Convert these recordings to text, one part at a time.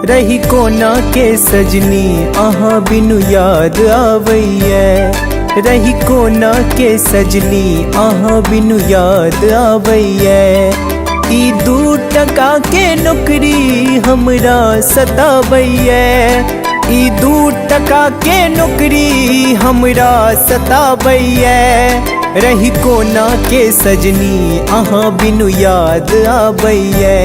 रही कोना के सजनी अहाँ बिनु याद आवैये। रही कोना के सजनी अहाँ बिनु याद आवैये। ई 2 टका के नौकरी हमरा सतावैये। ई 2 टका के नौकरी हमरा सतावैये। रही कोना के सजनी अहाँ बिनु याद आवैये।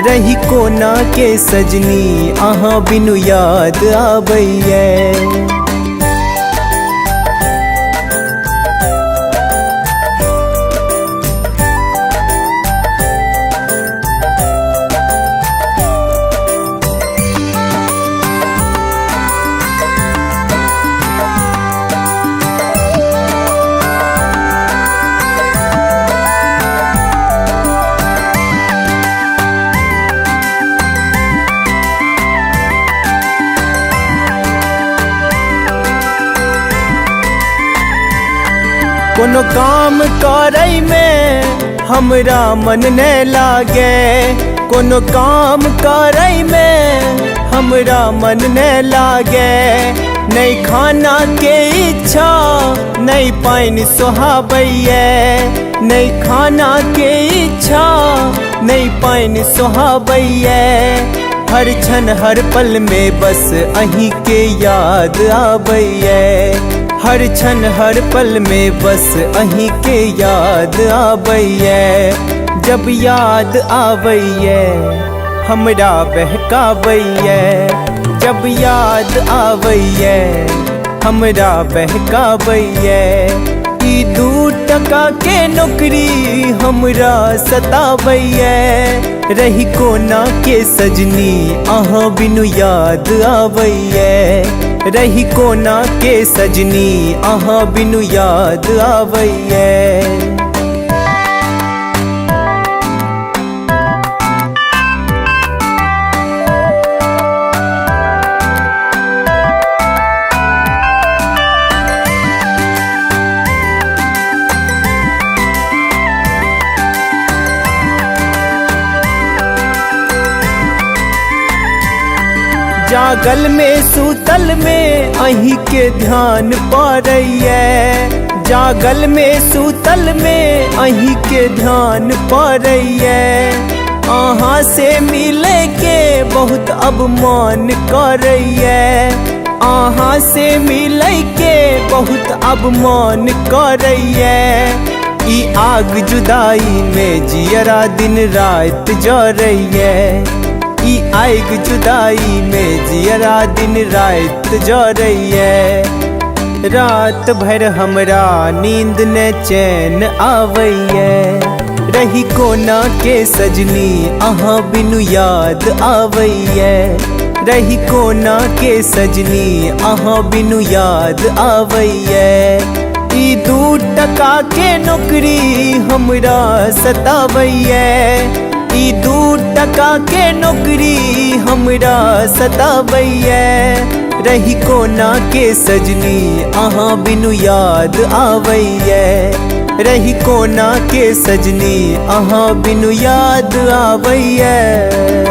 रही कोना के सजनी अहाँ बिनु याद आवैये। कोनो काम करई में हमरा मन न लागे। कोनो काम करई में हमरा मन न लागे। नहीं खाना के इच्छा नहीं पाइन सोहाबैये। नहीं खाना के इच्छा नहीं पाइन सोहाबैये। हर क्षण हर पल में बस अहीं के याद आवैये। हर क्षण हर पल में बस अहीं के याद आवैये। जब याद आवैये हमरा बहकावैये। जब याद आवैये हमरा बहकावैये। ई 2 टका के नौकरी हमरा सतावैये। रही कोना के सजनी अहाँ बिनु याद आवैये। रही कोना के सजनी अहाँ बिनु याद आवैये। जागल में सूतल में अहीं के ध्यान पड़ैये। जागल में सूतल में अहीं के ध्यान पड़ैये। अहाँ से मिले के बहुत अब मन करैये। अहाँ से मिले के बहुत अब मन करैये। ई आग जुदाई में जियरा दिन रात जरैये। ई आग जुदाई में जियरा दिन रात जरैये। रात भर हमरा नींद न चैन आवैये। रही कोना के सजनी अहाँ बिनु याद आवैये। रही कोना के सजनी अहाँ बिनु याद आवैये। ई 2 टका के नौकरी हमरा सतावैये। ई 2 टका के नौकरी हमरा सतावैये। रही कोना के सजनी अहाँ बिनु याद आवैये। रही कोना के सजनी अहाँ बिनु याद आवैये।